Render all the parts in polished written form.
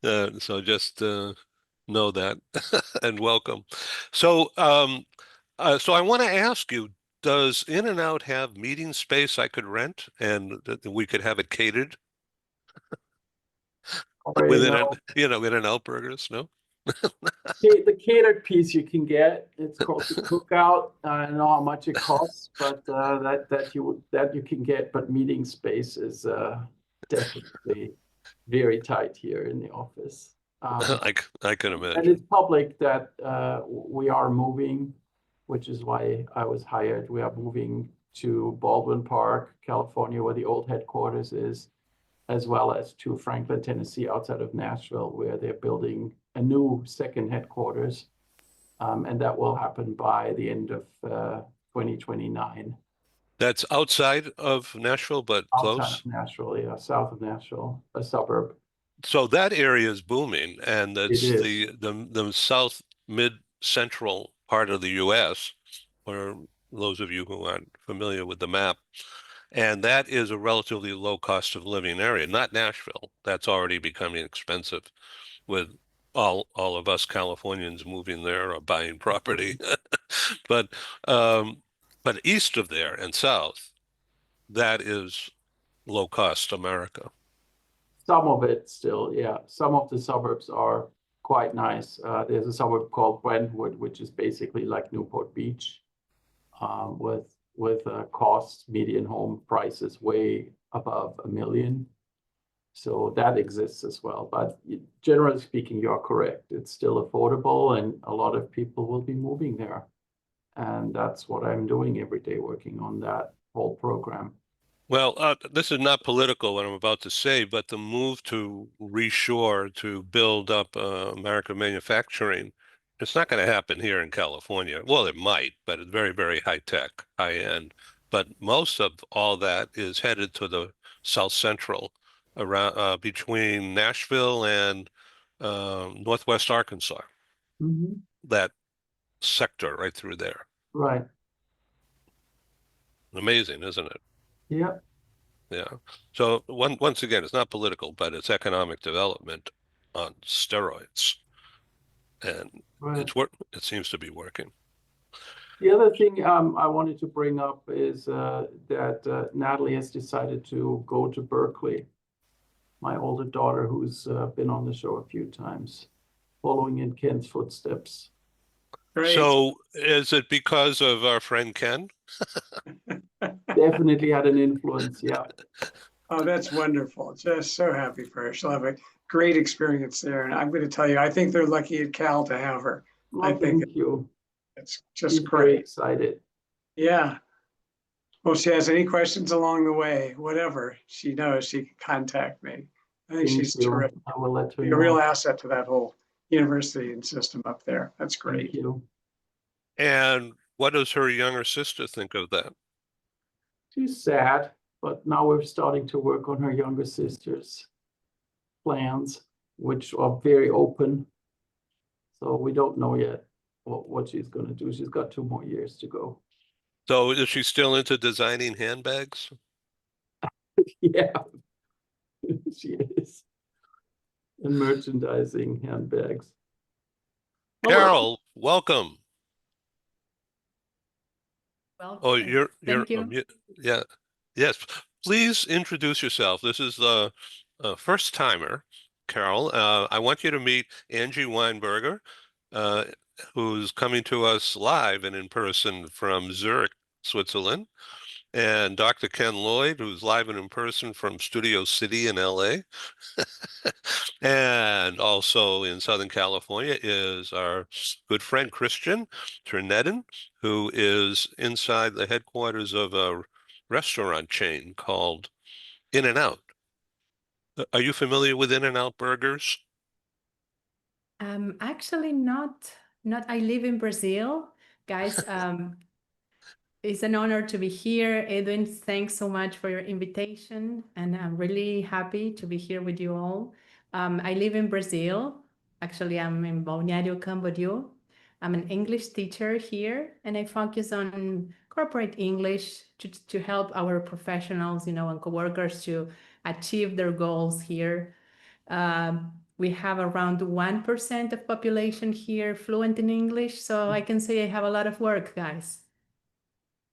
So just know that and welcome. So, so I want to ask you, does In-N-Out have meeting space I could rent and that we could have it catered Already within know. In-N-Out burgers? No? The catered piece you can get. It's called the cookout. I don't know how much it costs, but that you can get. But meeting space is definitely very tight here in the office. I can And it's imagine. public that we are moving, which is why I was hired. We are moving to Baldwin Park, California, where the old headquarters is, as well as to Franklin, Tennessee, outside of Nashville, where they're building a new second headquarters. And that will happen by the end of 2029. That's outside of Nashville, but Outside of close. Nashville, yeah, south of Nashville, a suburb. So that area is booming, and It that's is. the south mid-central part of the U.S., for those of you who aren't familiar with the map. And that is a relatively low cost of living area, not Nashville. That's already becoming expensive with all of us Californians moving there or buying property. But um, but east of there and south, that is low cost America. Some of it still, yeah. Some of the suburbs are quite nice. There's a suburb called Brentwood, which is basically like Newport Beach, with costs, median home prices way above $1 million. So that exists as well. But generally speaking, you're correct. It's still affordable, and a lot of people will be moving there. And that's what I'm doing every day, working on that whole program. Well, this is not political, what I'm about to say, but the move to reshore, to build up American manufacturing, it's not going to happen here in California. Well, it might, but it's very, very high tech, high end. But most of all that is headed to the South Central, around between Nashville and Northwest Arkansas, Mhm. that sector right through there. Right. Amazing, isn't it? Yeah. Yeah. So once again, it's not political, but it's economic development on steroids, and Right. it seems to be working. The other thing I wanted to bring up is that Natalie has decided to go to Berkeley. My older daughter, who's been on the show a few times, following in Ken's footsteps. Great. So is it because of our friend Ken? Definitely had an influence. Yeah. Oh, that's wonderful. Just so happy for her. She'll have a great experience there. And I'm going to tell you, I think they're lucky at Cal to have her. I Well, think thank you. it's She's just very great. excited. Yeah. Well, if she has any questions along the way, whatever, she knows she can contact me. I think Thank she's you. terrific. I will let her Be a real know. asset to that whole university and system up there. That's Thank great. you. And what does her younger sister think of that? She's sad, but now we're starting to work on her younger sister's plans, which are very open. So we don't know yet what she's going to do. She's got 2 more years to go. So is she still into designing handbags? Yeah, she is. And merchandising handbags. Hello. Carol, welcome. Well, Oh, you're thank you. yeah. Yes. Please introduce yourself. This is the first timer, Carol. I want you to meet Angie Weinberger, uh, who's coming to us live and in person from Zurich, Switzerland, and Dr. Ken Lloyd, who's live and in person from Studio City in LA. And also in Southern California is our good friend Christian Ternedden, who is inside the headquarters of a restaurant chain called In-N-Out. Are you familiar with In-N-Out burgers? Actually not I live in Brazil. Guys, it's an honor to be here. Edwin, thanks so much for your invitation, and I'm really happy to be here with you all. I live in Brazil. Actually, I'm in Balneário Camboriú. I'm an English teacher here, and I focus on corporate English to help our professionals, and coworkers to achieve their goals here. we have around 1% of population here fluent in English. So I can say I have a lot of work, guys.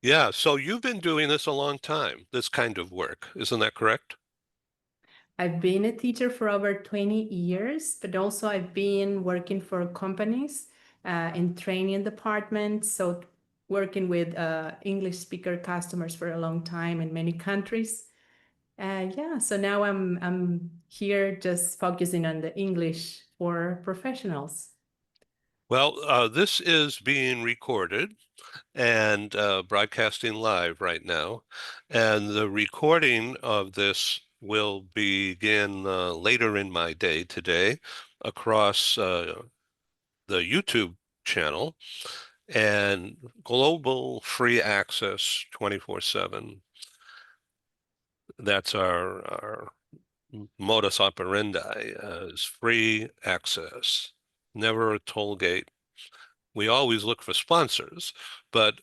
Yeah, so you've been doing this a long time, this kind of work. Isn't that correct? I've been a teacher for over 20 years, but also I've been working for companies in training departments. So working with English speaker customers for a long time in many countries. Yeah, so now I'm here just focusing on the English for professionals. Well, this is being recorded and broadcasting live right now. And the recording of this will begin later in my day today across the YouTube channel and global free access 24/7. That's our modus operandi is free access, never a toll gate. We always look for sponsors, but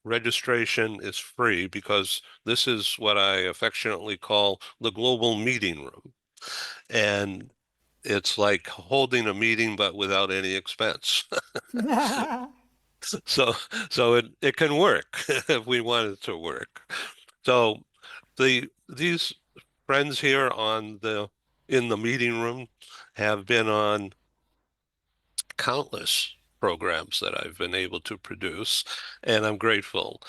registration is free because this is what I affectionately call the global meeting room. And it's like holding a meeting, but without any expense. So it can work if we want it to work. So these friends here in the meeting room have been on countless programs that I've been able to produce, and I'm grateful.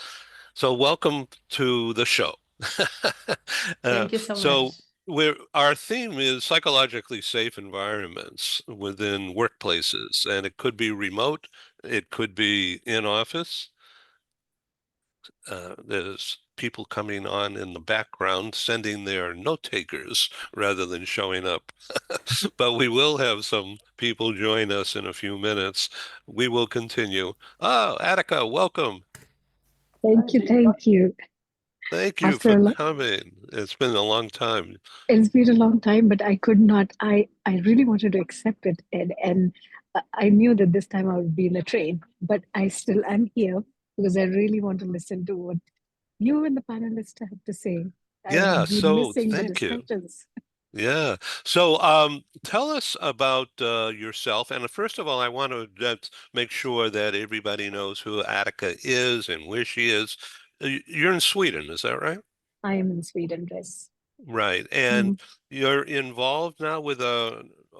So welcome to the show. Thank you so So much. our theme is psychologically safe environments within workplaces, and it could be remote, it could be in office. There's people coming on in the background sending their note takers rather than showing up. But we will have some people join us in a few minutes. We will continue. Oh, Attica, welcome. Thank you, thank you. Thank you After for a lo- coming. It's been a long time. it's been a long time, but I could not. I really wanted to accept it, and I knew that this time I would be in a train, but I still am here because I really want to listen to what you and the panelists have to say. Yeah, I've been so missing the thank you. discussions. Yeah. So tell us about yourself. And first of all, I want to just make sure that everybody knows who Attica is and where she is. You're in Sweden, is that right? I am in Sweden, yes. Right. And Mm. you're involved now with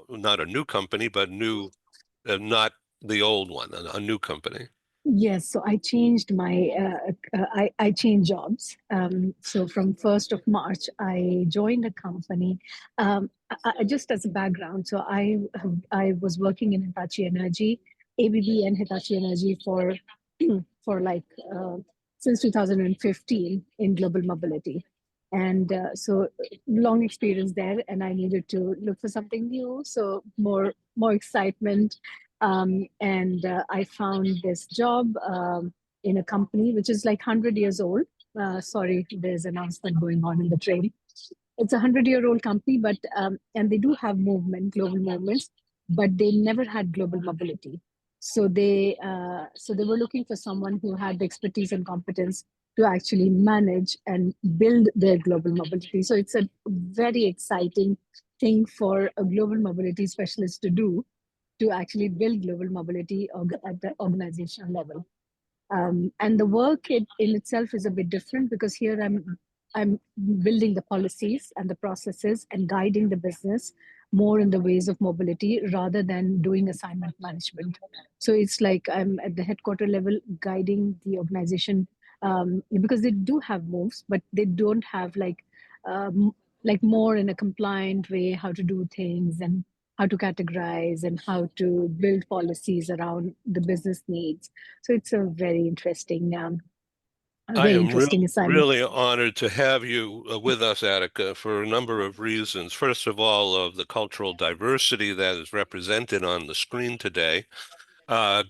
not a new company, but not the old one, a new company. Yes, so I changed my I changed jobs. So from 1st of March, I joined a company. Just as a background, so I was working in Hitachi Energy, ABB, and Hitachi Energy for for like since 2015 in global mobility, and so long experience there. And I needed to look for something new, so more excitement, and I found this job in a company which is like 100 years old. Sorry, there's an announcement going on in the train. It's a 100-year-old company, but and they do have global movements, but they never had global mobility. So they were looking for someone who had the expertise and competence to actually manage and build their global mobility. So it's a very exciting thing for a global mobility specialist to do, to actually build global mobility at the organizational level. And the work in itself is a bit different because here I'm building the policies and the processes and guiding the business more in the ways of mobility rather than doing assignment management. So it's like I'm at the headquarter level guiding the organization, because they do have moves, but they don't have like more in a compliant way how to do things and how to categorize and how to build policies around the business needs. So it's a I very am interesting assignment. really honored to have you with us, Attica, for a number of reasons. First of all, of the cultural diversity that is represented on the screen today.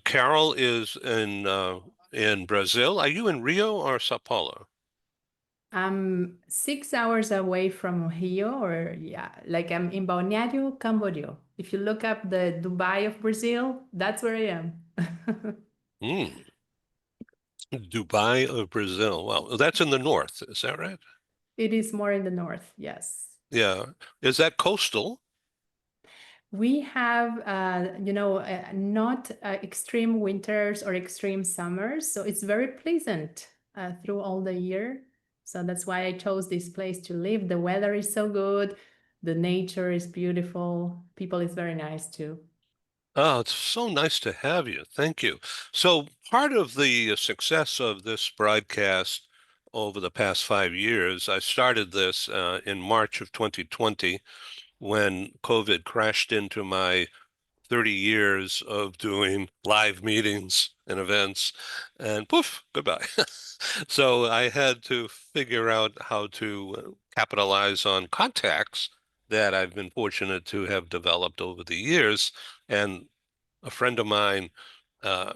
Carol is in Brazil. Are you in Rio or Sao Paulo? I'm 6 hours away from Rio, or yeah, like I'm in Balneário Camboriú. If you look up the Dubai of Brazil, that's where I am. Mm, Dubai of Brazil. Well, that's in the north, is that right? It is more in the north, yes. Yeah. Is that coastal? We have, not extreme winters or extreme summers, so it's very pleasant through all the year. So that's why I chose this place to live. The weather is so good, the nature is beautiful, people is very nice too. Oh, it's so nice to have you. Thank you. So part of the success of this broadcast over the past 5 years, I started this in March of 2020 when COVID crashed into my 30 years of doing live meetings and events, and poof, goodbye. So I had to figure out how to capitalize on contacts that I've been fortunate to have developed over the years. And a friend of mine uh,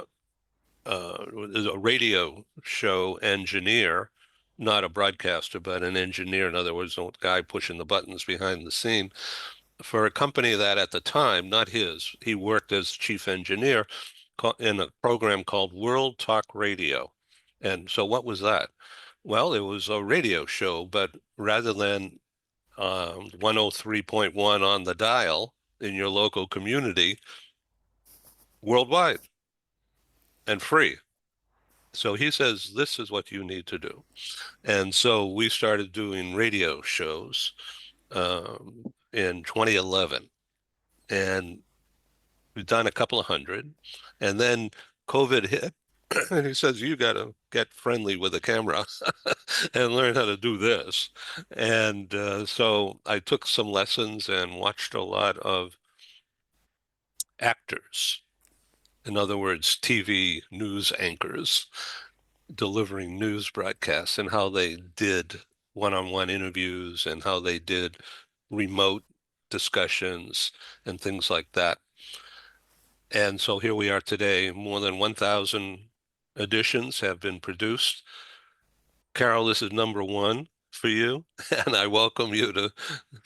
is a radio show engineer, not a broadcaster, but an engineer. In other words, a guy pushing the buttons behind the scene for a company that at the time, not his, he worked as chief engineer in a program called World Talk Radio. And so what was that? Well, it was a radio show, but rather than 103.1 on the dial in your local community, worldwide and free. So he says, this is what you need to do. And so we started doing radio shows in 2011. And we've done a couple of hundred. And then COVID hit. And he says, you got to get friendly with the camera and learn how to do this. And so I took some lessons and watched a lot of actors. In other words, TV news anchors delivering news broadcasts and how they did one-on-one interviews and how they did remote discussions and things like that. And so here we are today. More than 1,000 editions have been produced. Carol, this is number one for you, and I welcome you to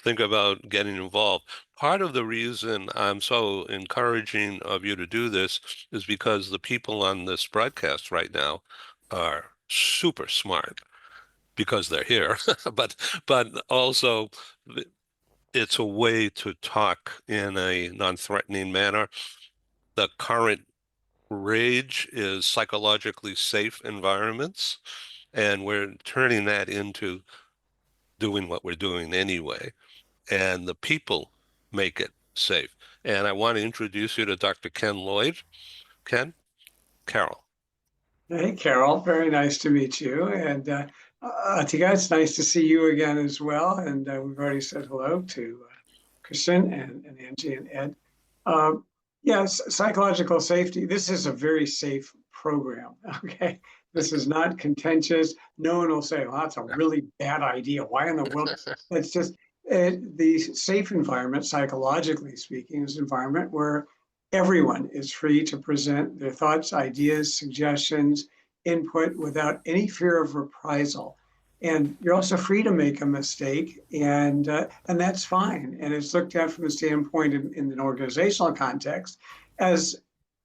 think about getting involved. Part of the reason I'm so encouraging of you to do this is because the people on this broadcast right now are super smart because they're here, but also it's a way to talk in a non-threatening manner. The current rage is psychologically safe environments, and we're turning that into doing what we're doing anyway. And the people make it safe. And I want to introduce you to Dr. Ken Lloyd. Ken? Carol. Hey, Carol, very nice to meet you. And Atiga, it's nice to see you again as well. And we've already said hello to Kristen and Angie and Ed. Yes, psychological safety. This is a very safe program. Okay. This is not contentious. No one will say, well, that's a really bad idea. Why in the world? It's just the safe environment, psychologically speaking, is an environment where everyone is free to present their thoughts, ideas, suggestions, input without any fear of reprisal. And you're also free to make a mistake, and that's fine. And it's looked at from the standpoint in an organizational context as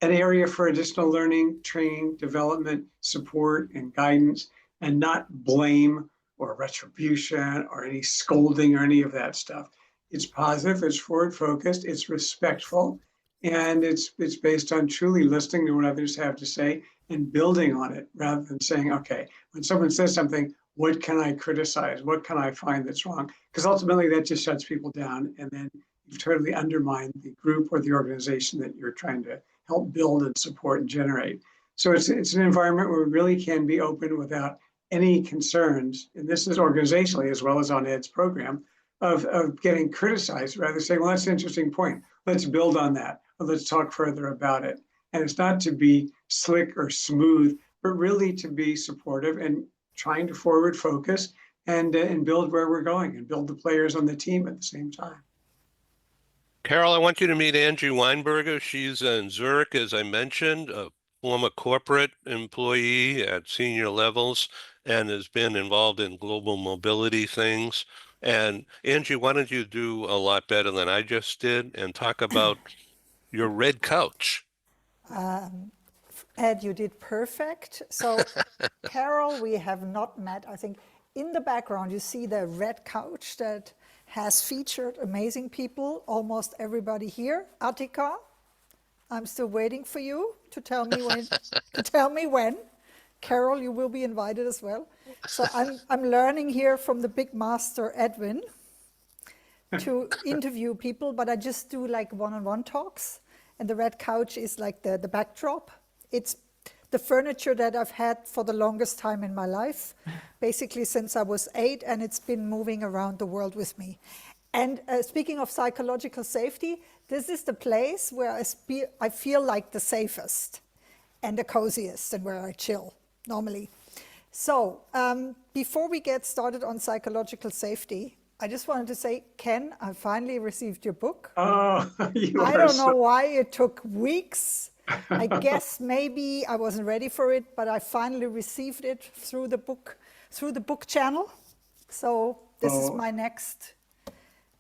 an area for additional learning, training, development, support, and guidance, and not blame or retribution or any scolding or any of that stuff. It's positive, it's forward-focused, it's respectful, and it's based on truly listening to what others have to say and building on it rather than saying, okay, when someone says something, what can I criticize? What can I find that's wrong? Because ultimately that just shuts people down, and then you've totally undermined the group or the organization that you're trying to help build and support and generate. So it's an environment where we really can be open without any concerns, and this is organizationally as well as on Ed's program, of getting criticized rather than saying, well, that's an interesting point. Let's build on that, or let's talk further about it. And it's not to be slick or smooth, but really to be supportive and trying to forward focus and build where we're going and build the players on the team at the same time. Carol, I want you to meet Angie Weinberger. She's in Zurich, as I mentioned, a former corporate employee at senior levels and has been involved in global mobility things. And Angie, why don't you do a lot better than I just did and talk about your red couch? Ed, you did perfect. So, Carol, we have not met. I think in the background you see the red couch that has featured amazing people, almost everybody here. Attica, I'm still waiting for you to tell me when. To tell me when. Carol, you will be invited as well. So I'm learning here from the big master Edwin to interview people, but I just do like one-on-one talks, and the red couch is like the backdrop. It's the furniture that I've had for the longest time in my life, basically since I was 8, and it's been moving around the world with me. And speaking of psychological safety, this is the place where I feel like the safest and the coziest, and where I chill normally. So before we get started on psychological safety, I just wanted to say, Ken, I finally received your book. Oh, you I are don't so know why it took weeks. I guess maybe I wasn't ready for it, but I finally received it through the book channel. So this is my next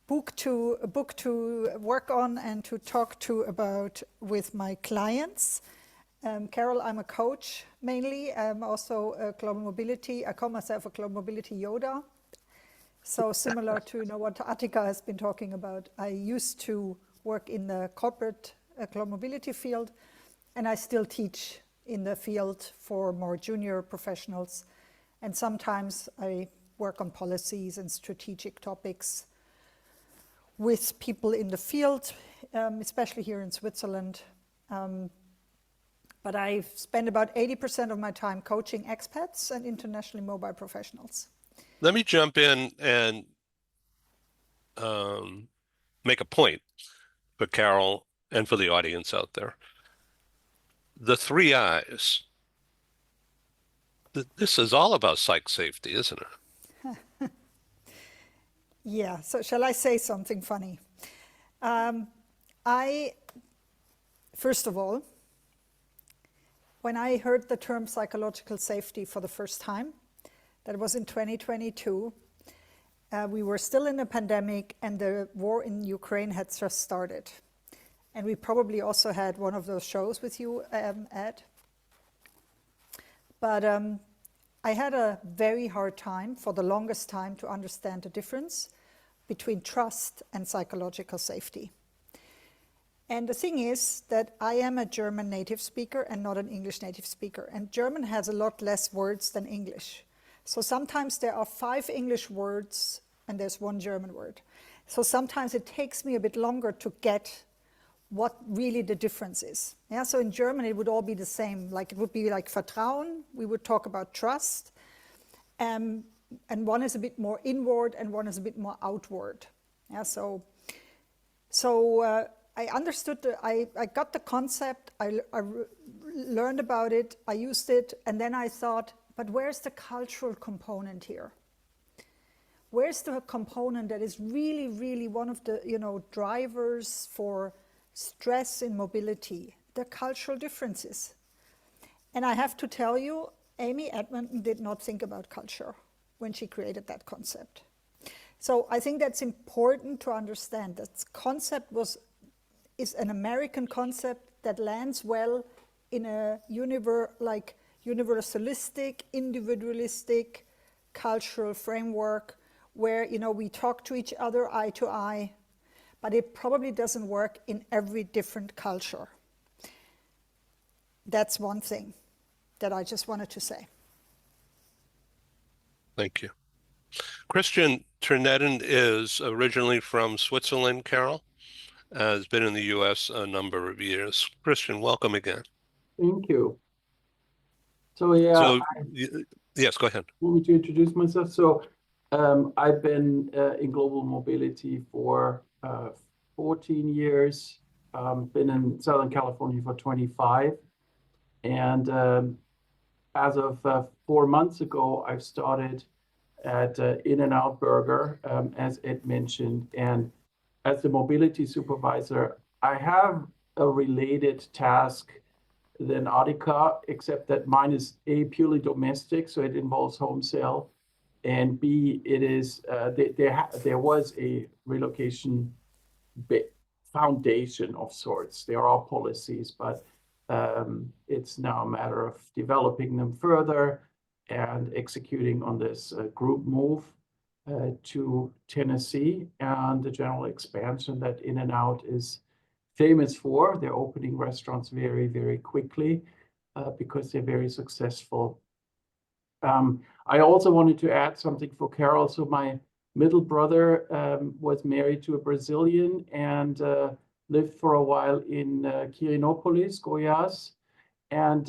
book to work on and to talk to about with my clients. Carol, I'm a coach mainly. I'm also a global mobility. I call myself a global mobility Yoda. So similar to what Attica has been talking about. I used to work in the corporate global mobility field, and I still teach in the field for more junior professionals. And sometimes I work on policies and strategic topics with people in the field, especially here in Switzerland. But I spend about 80% of my time coaching expats and internationally mobile professionals. Let me jump in and make a point for Carol and for the audience out there. The 3 I's. This is all about psych safety, isn't it? Yeah, so shall I say something funny? First of all, when I heard the term psychological safety for the first time, that was in 2022, we were still in a pandemic and the war in Ukraine had just started. And we probably also had one of those shows with you, Ed. But I had a very hard time, for the longest time, to understand the difference between trust and psychological safety. And the thing is that I am a German native speaker and not an English native speaker. And German has a lot less words than English. So sometimes there are 5 English words and there's 1 German word. So sometimes it takes me a bit longer to get what really the difference is. Yeah, so in German it would all be the same. Like it would be like Vertrauen, we would talk about trust. And one is a bit more inward and one is a bit more outward. Yeah, so I understood, I got the concept, I learned about it, I used it, and then I thought, but where's the cultural component here? Where's the component that is really, really one of the drivers for stress in mobility? The cultural differences. And I have to tell you, Amy Edmonton did not think about culture when she created that concept. So I think that's important to understand. That concept is an American concept that lands well in a universalistic, individualistic cultural framework where we talk to each other eye to eye, but it probably doesn't work in every different culture. That's one thing that I just wanted to say. Thank you. Christian Ternetten is originally from Switzerland, Carol. Has been in the U.S. a number of years. Christian, welcome again. Thank you. So yeah, So, yes, go ahead. Want me to introduce myself? So I've been in global mobility for 14 years, been in Southern California for 25. And as of 4 months ago, I've started at In-N-Out Burger, as Ed mentioned. And as the mobility supervisor, I have a related task than Attica, except that mine is A, purely domestic, so it involves home sale, and B, it is there was a relocation foundation of sorts. There are policies, but it's now a matter of developing them further and executing on this group move. to Tennessee and the general expansion that In-N-Out is famous for. They're opening restaurants very, very quickly because they're very successful. I also wanted to add something for Carol. So my middle brother was married to a Brazilian and lived for a while in Quirinopolis, Goiás. And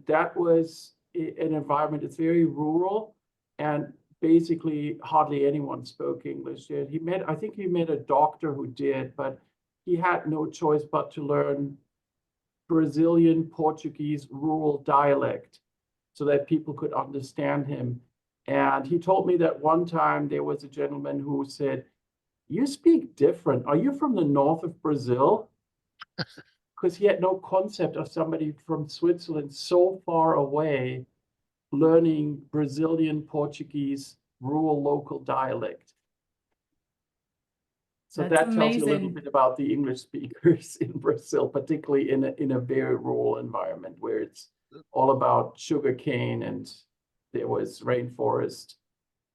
that was an environment, it's very rural, and basically hardly anyone spoke English yet. I think he met a doctor who did, but he had no choice but to learn Brazilian Portuguese rural dialect so that people could understand him. And he told me that one time there was a gentleman who said, "You speak different. Are you from the north of Brazil?" Because he had no concept of somebody from Switzerland so far away learning Brazilian Portuguese rural local dialect. So That's that tells you a little amazing. bit about the English speakers in Brazil, particularly in a very rural environment where it's all about sugarcane and there was rainforest,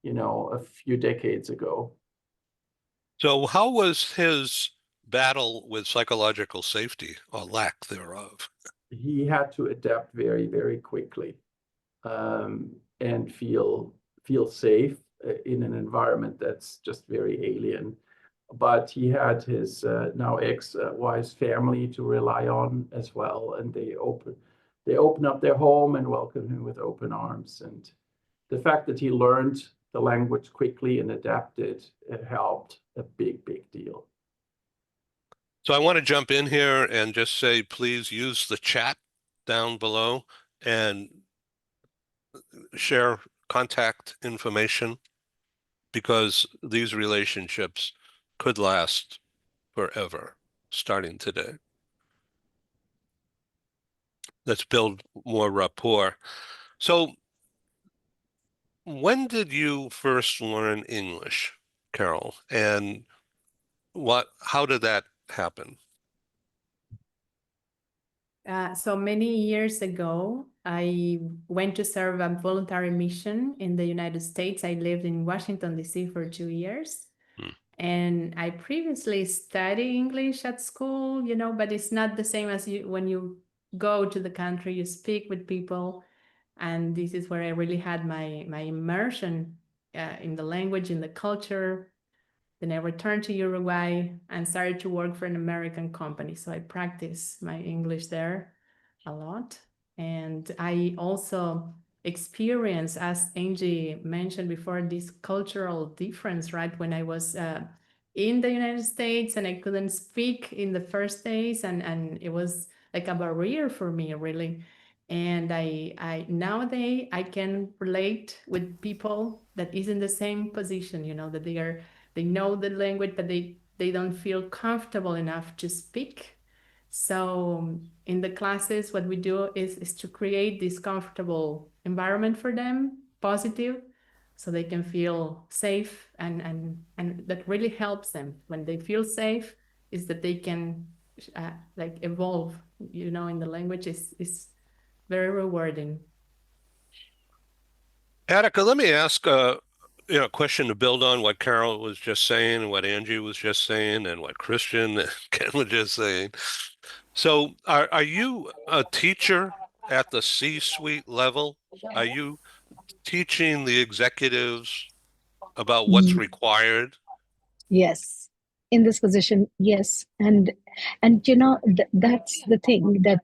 a few decades ago. So how was his battle with psychological safety or lack thereof? He had to adapt very, very quickly and feel safe in an environment that's just very alien. But he had his now ex-wife's family to rely on as well, and they open up their home and welcome him with open arms. And the fact that he learned the language quickly and adapted, it helped a big, big deal. So I want to jump in here and just say, please use the chat down below and share contact information because these relationships could last forever, starting today. Let's build more rapport. So when did you first learn English, Carol? And how did that happen? So many years ago, I went to serve a voluntary mission in the United States. I lived in Washington, D.C. for 2 years. And I previously studied English at school, but it's not the same as when you go to the country, you speak with people. And this is where I really had my immersion in the language, in the culture. Then I returned to Uruguay and started to work for an American company. So I practiced my English there a lot. And I also experienced, as Angie mentioned before, this cultural difference, right? When I was in the United States and I couldn't speak in the first days, and it was like a barrier for me, really. And I nowadays I can relate with people that is in the same position, that they know the language, but they don't feel comfortable enough to speak. So in the classes, what we do is to create this comfortable environment for them, positive, so they can feel safe, and that really helps them. When they feel safe, is that they can like evolve, in the language is very rewarding. Attica, let me ask a question to build on what Carol was just saying, and what Angie was just saying, and what Christian and Ken was just saying. So are you a teacher at the C-suite level? Are you teaching the executives about what's required? Yes, in this position, yes. And that's the thing, that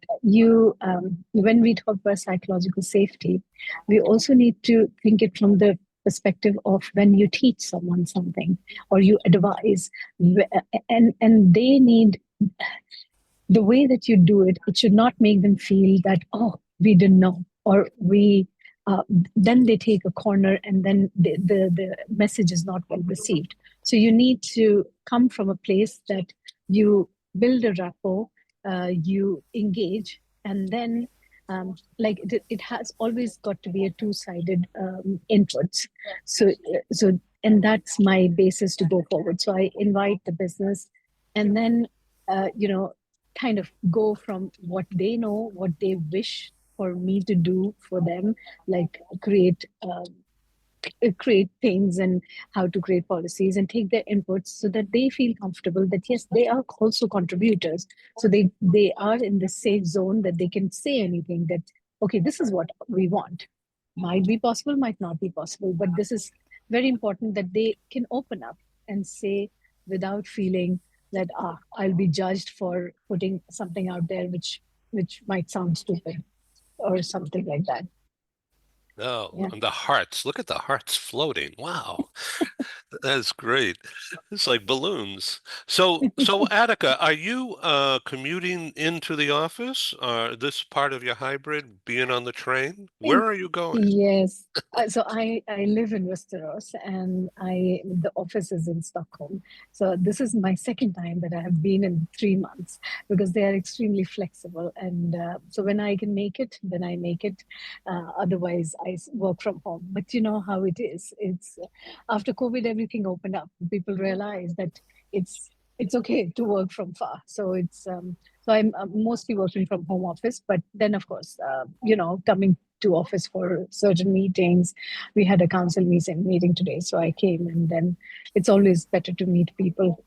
when we talk about psychological safety, we also need to think it from the perspective of when you teach someone something or you advise, and they need the way that you do it. It should not make them feel that, oh, we didn't know, or then they take a corner, and then the message is not well received. So you need to come from a place that you build a rapport, you engage, and then it has always got to be a two-sided inputs. So and that's my basis to go forward. So I invite the business, and then kind of go from what they know, what they wish for me to do for them, like create create things and how to create policies and take their inputs so that they feel comfortable that yes, they are also contributors. So they are in the safe zone that they can say anything that, okay, this is what we want. Might be possible, might not be possible, but this is very important that they can open up and say without feeling that I'll be judged for putting something out there which might sound stupid or something like that. Oh, Yeah. and the hearts. Look at the hearts floating. Wow. That's great. It's like balloons. So Attica, are you commuting into the office? This part of your hybrid, being on the train? Where are you going? Yes. So I live in Westeros and the office is in Stockholm. So this is my second time that I have been in 3 months because they are extremely flexible. And so when I can make it, then I make it. Otherwise, work from home. But you know how it is. It's after COVID, everything opened up. People realize that it's okay to work from far. So so I'm mostly working from home office. But then, of course, coming to office for certain meetings. We had a council meeting today, so I came, and then it's always better to meet people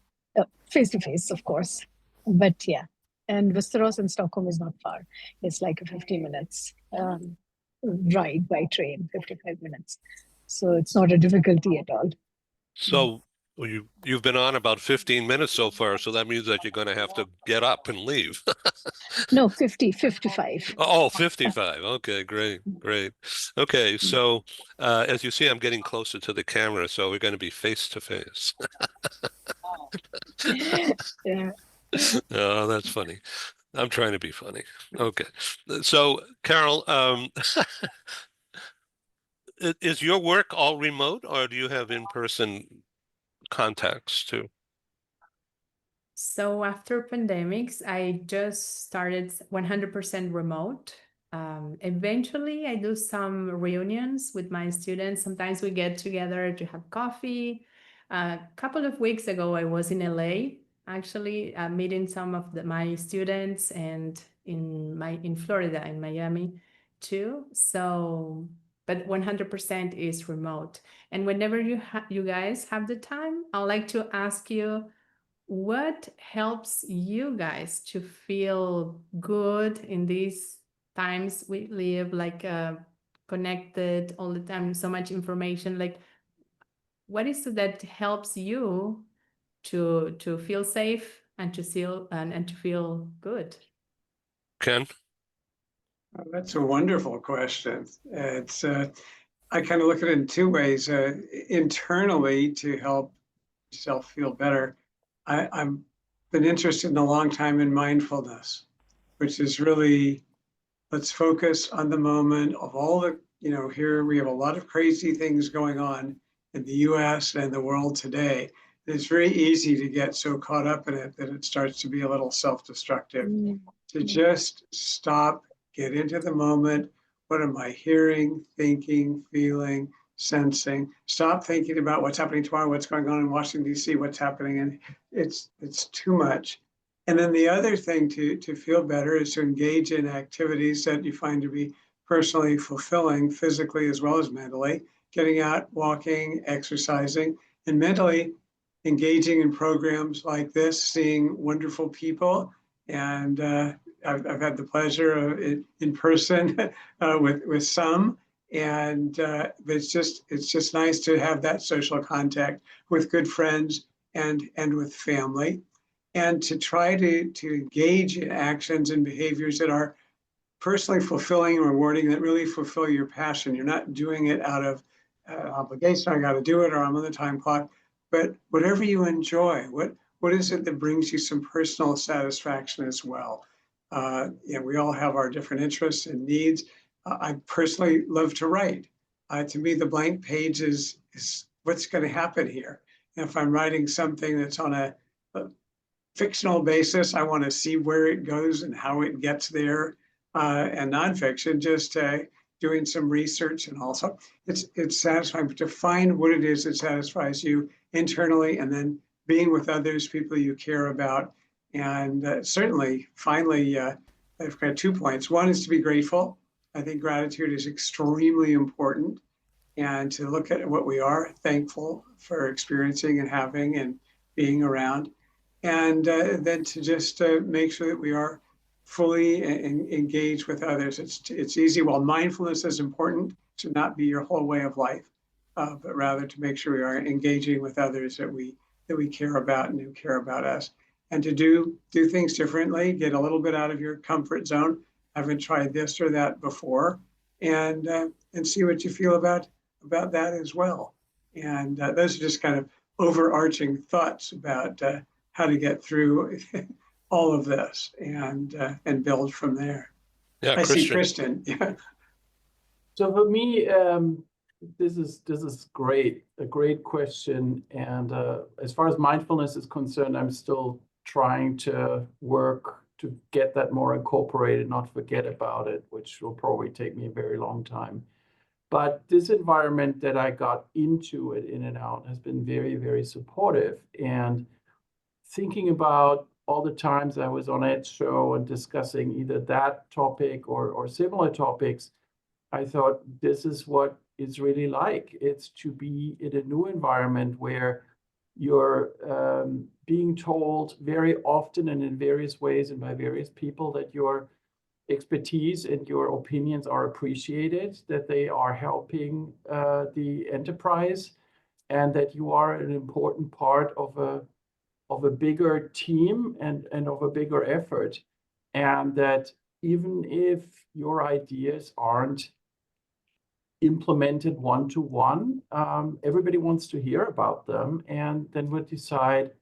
face to face, of course. But yeah, and Västerås and Stockholm is not far. It's like a 50 minutes ride by train, 55 minutes. So it's not a difficulty at all. So you've been on about 15 minutes so far, so that means that you're going to have to get up and leave. No, 55. Oh, 55. Okay, great, great. Okay, so as you see, I'm getting closer to the camera, so we're going to be face to face. Yeah. Oh, that's funny. I'm trying to be funny. Okay. So, Carol, is your work all remote, or do you have in-person contacts too? So after pandemics, I just started 100% remote. Eventually, I do some reunions with my students. Sometimes we get together to have coffee. A couple of weeks ago, I was in LA, actually meeting some of my students, and in Florida, in Miami too. So, but 100% is remote. And whenever you guys have the time, I'd like to ask you, what helps you guys to feel good in these times we live, like connected all the time, so much information? Like, what is it that helps you to feel safe and to feel good? Ken? That's a wonderful question. It's I kind of look at it in two ways. Internally, to help yourself feel better, I've been interested in a long time in mindfulness, which is really, let's focus on the moment of all the, here we have a lot of crazy things going on in the US and the world today. It's very easy to get so caught up in it that it starts to be a little self-destructive. To just stop, get into the moment. What am I hearing, thinking, feeling, sensing? Stop thinking about what's happening tomorrow, what's going on in Washington, D.C., what's happening. And it's too much. And then the other thing to feel better is to engage in activities that you find to be personally fulfilling, physically as well as mentally, getting out, walking, exercising, and mentally engaging in programs like this, seeing wonderful people. And I've had the pleasure of in person with some, and it's just nice to have that social contact with good friends and with family, and to try to engage in actions and behaviors that are personally fulfilling and rewarding, that really fulfill your passion. You're not doing it out of obligation. I got to do it, or I'm on the time clock. But whatever you enjoy, what is it that brings you some personal satisfaction as well? We all have our different interests and needs. I personally love to write. To me, the blank page is what's going to happen here. And if I'm writing something that's on a fictional basis, I want to see where it goes and how it gets there. And nonfiction, just doing some research, and also it's satisfying to find what it is that satisfies you internally, and then being with others, people you care about. And certainly, finally, I've got 2 points. One is to be grateful. I think gratitude is extremely important. and to look at what we are thankful for experiencing and having and being around. And then to just make sure that we are fully engaged with others. It's easy. While mindfulness is important, to not be your whole way of life, but rather to make sure we are engaging with others that we care about and who care about us, and to do things differently. Get a little bit out of your comfort zone. I haven't tried this or that before, and see what you feel about that as well. And those are just kind of overarching thoughts about how to get through all of this and build from there. Yeah, I see Christian. Kristen. Yeah. So for me, this is great, a great question. And as far as mindfulness is concerned, I'm still trying to work to get that more incorporated, not forget about it, which will probably take me a very long time. But this environment that I got into at In-N-Out has been very, very supportive. And thinking about all the times I was on Ed's show and discussing either that topic or similar topics, I thought this is what it's really like. It's to be in a new environment where you're being told very often and in various ways and by various people that your expertise and your opinions are appreciated, that they are helping the enterprise, and that you are an important part of a bigger team and of a bigger effort. And that even if your ideas aren't implemented one-to-one, everybody wants to hear about them. And then we'll decide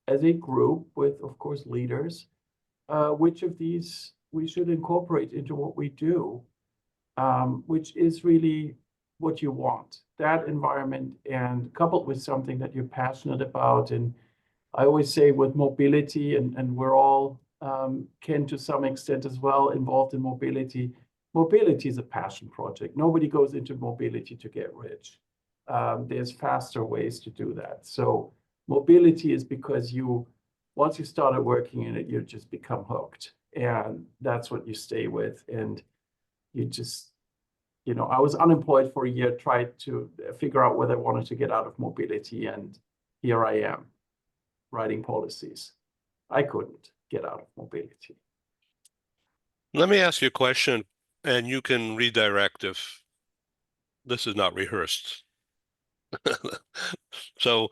as a group with, of course, leaders, which of these we should incorporate into what we do, which is really what you want, that environment, and coupled with something that you're passionate about. And I always say with mobility, and we're all can to some extent as well involved in mobility. Mobility is a passion project. Nobody goes into mobility to get rich. There's faster ways to do that. So mobility is because once you started working in it, you just become hooked. And that's what you stay with. And you just, I was unemployed for a year, tried to figure out whether I wanted to get out of mobility. And here I am, writing policies. I couldn't get out of mobility. Let me ask you a question, and you can redirect if this is not rehearsed. So,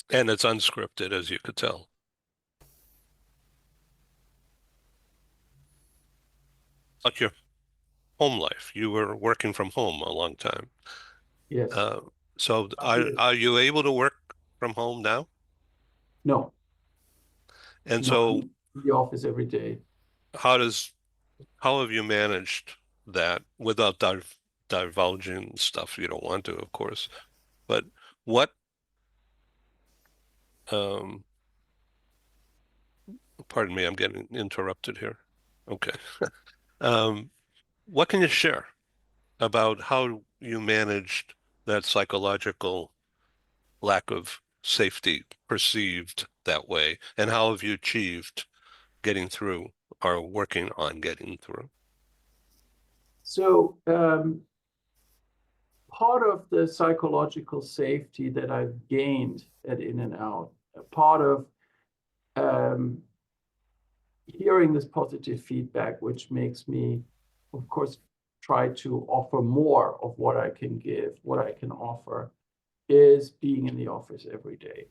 and it's unscripted, as you could tell. Like your home life, you were working from home a long time. Yes. So are you able to work from home now? No. And No, so I'm in the office every day. how have you managed that without divulging stuff you don't want to, of course? But what pardon me, I'm getting interrupted here. Okay. What can you share about how you managed that psychological lack of safety perceived that way, and how have you achieved getting through or working on getting through? So part of the psychological safety that I've gained at In-N-Out, part of hearing this positive feedback, which makes me, of course, try to offer more of what I can give, what I can offer, is being in the office every day.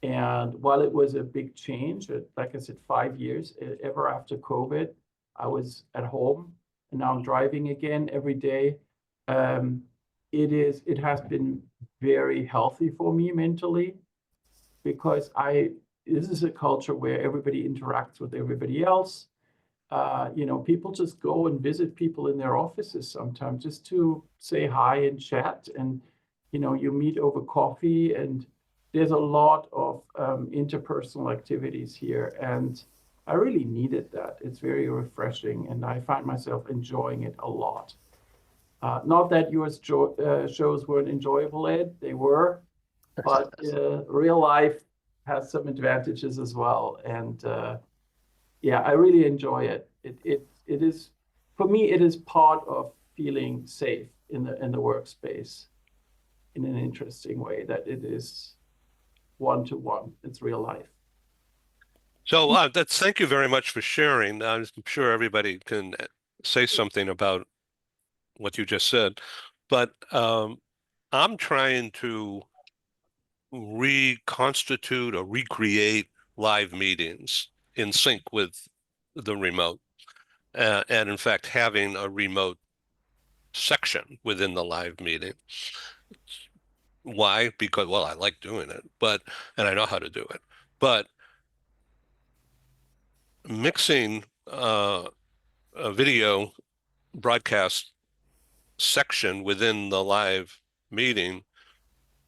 And while it was a big change, like I said, 5 years, ever after COVID, I was at home and now I'm driving again every day. It has been very healthy for me mentally, because this is a culture where everybody interacts with everybody else. People just go and visit people in their offices sometimes just to say hi and chat, and you meet over coffee, and there's a lot of interpersonal activities here, and I really needed that. It's very refreshing, and I find myself enjoying it a lot. Not that yours shows weren't enjoyable, Ed, they were, but real life has some advantages as well. And yeah, I really enjoy it. It is, for me, it is part of feeling safe in the workspace. in an interesting way, that it is one-to-one. It's real life. So thank you very much for sharing. I'm sure everybody can say something about what you just said, but I'm trying to reconstitute or recreate live meetings in sync with the remote, and in fact, having a remote section within the live meeting. Why? Because, well, I like doing it, and I know how to do it, but mixing a video broadcast section within the live meeting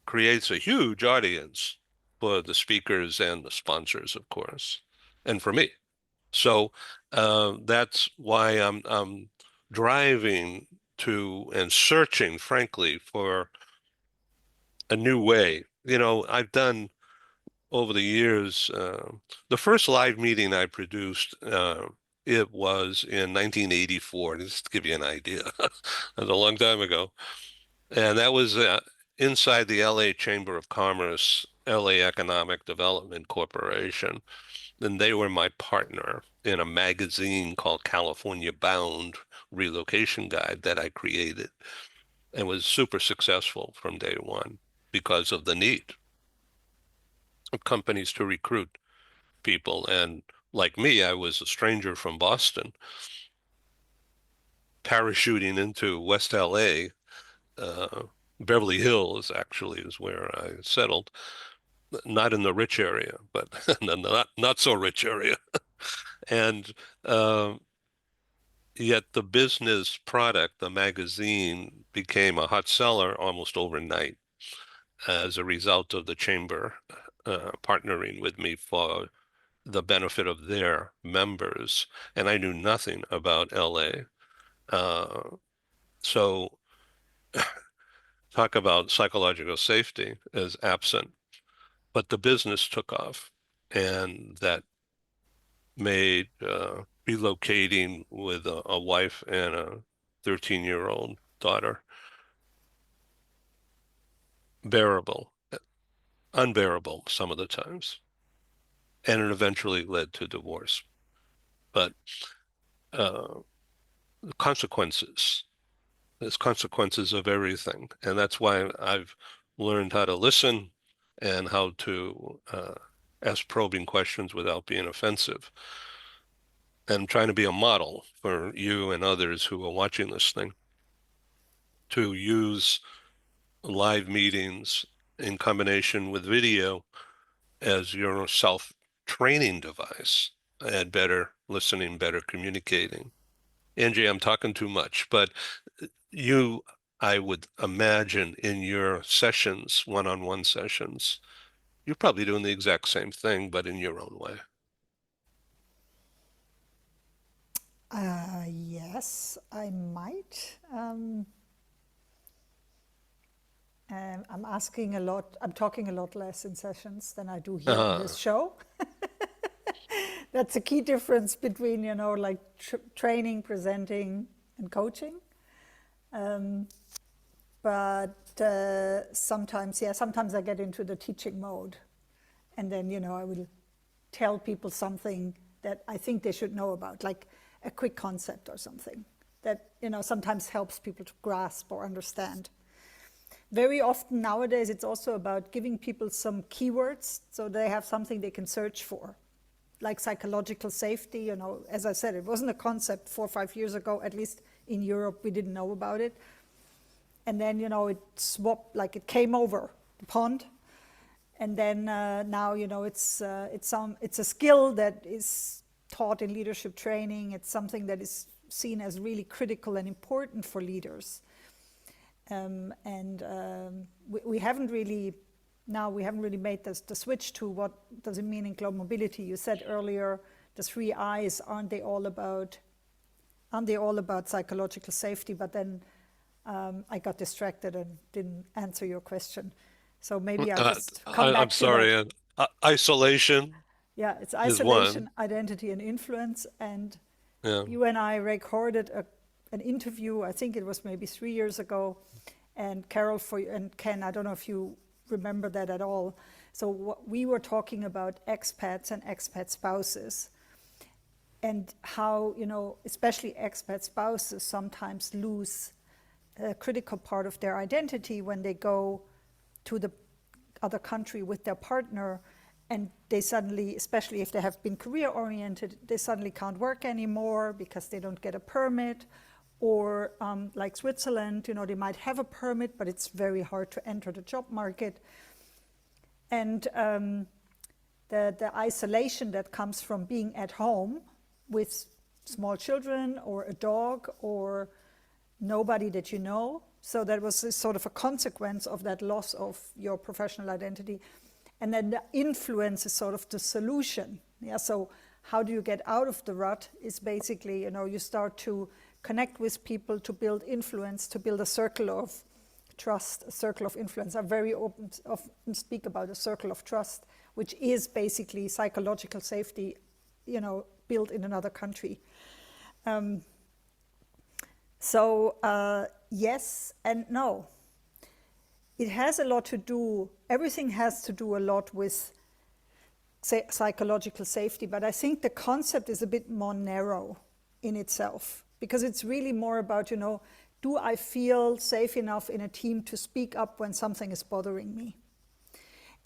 creates a huge audience for the speakers and the sponsors, of course, and for me. So that's why I'm driving to and searching, frankly, for a new way. I've done over the years, the first live meeting I produced, it was in 1984, just to give you an idea. That was a long time ago. And that was inside the LA Chamber of Commerce, LA Economic Development Corporation. And they were my partner in a magazine called California Bound Relocation Guide that I created, and was super successful from day one because of the need of companies to recruit people. And like me, I was a stranger from Boston, parachuting into West LA. Beverly Hills actually is where I settled, not in the rich area, but not so rich area. And yet the business product, the magazine, became a hot seller almost overnight as a result of the chamber partnering with me for the benefit of their members. And I knew nothing about LA. So talk about psychological safety as absent, but the business took off, and that made relocating with a wife and a 13-year-old daughter bearable, unbearable some of the times, and it eventually led to divorce. But the consequences, there's consequences of everything, and that's why I've learned how to listen and how to ask probing questions without being offensive. And I'm trying to be a model for you and others who are watching this thing to use live meetings in combination with video as your self-training device and better listening, better communicating. Angie, I'm talking too much, but you, I would imagine in your sessions, one-on-one sessions, you're probably doing the exact same thing, but in your own way. Yes, I might. I'm asking a lot, I'm talking a lot less in sessions than I do here on this show. That's a key difference between, like training, presenting, and coaching. But sometimes I get into the teaching mode. And then, I will tell people something that I think they should know about, like a quick concept or something that, sometimes helps people to grasp or understand. Very often nowadays, it's also about giving people some keywords so they have something they can search for, like psychological safety. As I said, it wasn't a concept 4 or 5 years ago, at least in Europe, we didn't know about it. And then, it swapped, like it came over the pond. And then now, it's a skill that is taught in leadership training. It's something that is seen as really critical and important for leaders. We haven't really made the switch to what does it mean in global mobility. You said earlier, the 3 I's, aren't they all about psychological safety? But then I got distracted and didn't answer your question. So maybe I'll just come back I'm sorry. to that. Isolation. Yeah, it's is isolation, one. identity, and influence. And Yeah. you and I recorded an interview, I think it was maybe 3 years ago, And Carol and Ken, I don't know if you remember that at all. So what we were talking about expats and expat spouses, and how, especially expat spouses sometimes lose a critical part of their identity when they go to the other country with their partner, and they suddenly, especially if they have been career oriented, they suddenly can't work anymore because they don't get a permit. Or like Switzerland, they might have a permit, but it's very hard to enter the job market. And the isolation that comes from being at home with small children or a dog or nobody that you know. So that was sort of a consequence of that loss of your professional identity. And then the influence is sort of the solution. Yeah. So how do you get out of the rut is basically, you start to connect with people, to build influence, to build a circle of trust, a circle of influence. I very often speak about a circle of trust, which is basically psychological safety, built in another country. Yes and no. It has a lot to do, everything has to do a lot with psychological safety, but I think the concept is a bit more narrow in itself, because it's really more about, do I feel safe enough in a team to speak up when something is bothering me?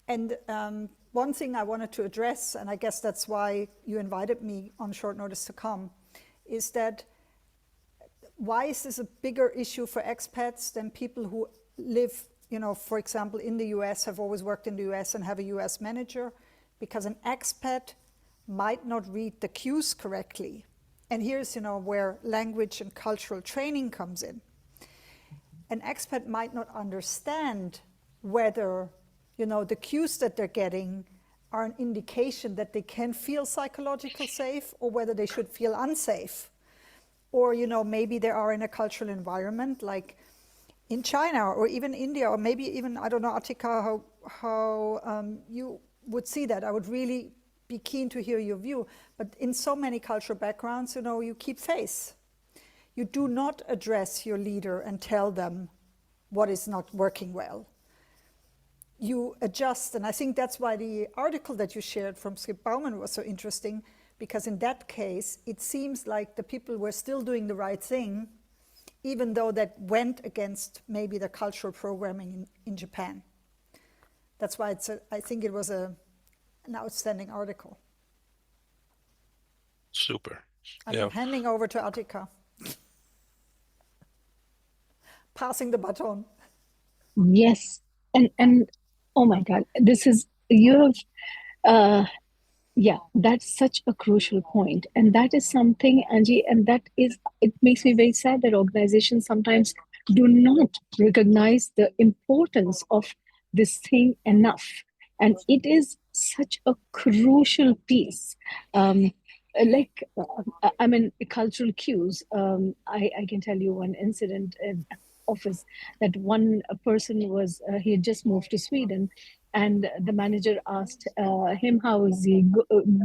And one thing I wanted to address, and I guess that's why you invited me on short notice to come, is that why is this a bigger issue for expats than people who live, for example, in the US, have always worked in the US and have a US manager? Because an expat might not read the cues correctly. And here's, where language and cultural training comes in. An expat might not understand whether, the cues that they're getting are an indication that they can feel psychologically safe, or whether they should feel unsafe. Or, maybe they are in a cultural environment like in China or even India, or maybe even, I don't know, Attika, how you would see that. I would really be keen to hear your view. But in so many cultural backgrounds, you keep face. You do not address your leader and tell them what is not working well. You adjust, and I think that's why the article that you shared from Skip Bauman was so interesting, because in that case, it seems like the people were still doing the right thing, even though that went against maybe the cultural programming in Japan. That's why I think it was an outstanding article. Super. I'm handing over to Attika. Passing the baton. Yes. And oh my God, yeah, that's such a crucial point. And that is something, Angie, and it makes me very sad that organizations sometimes do not recognize the importance of this thing enough. And it is such a crucial piece. Cultural cues. I can tell you one incident in office that one person he had just moved to Sweden, and the manager asked him how is he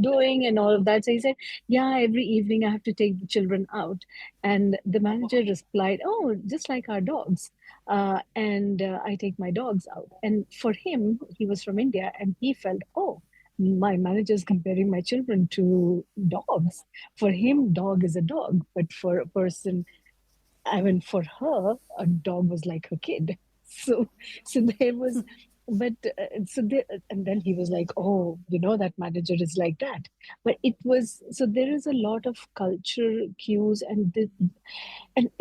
doing and all of that. So he said, yeah, every evening I have to take the children out. And the manager replied, oh, just like our dogs. I take my dogs out. And for him, he was from India, and he felt, oh, my manager is comparing my children to dogs. For him, dog is a dog. But for a person, for her, a dog was like her kid. So there was, and then he was like, oh, that manager is like that. But it was, so there is a lot of cultural cues, and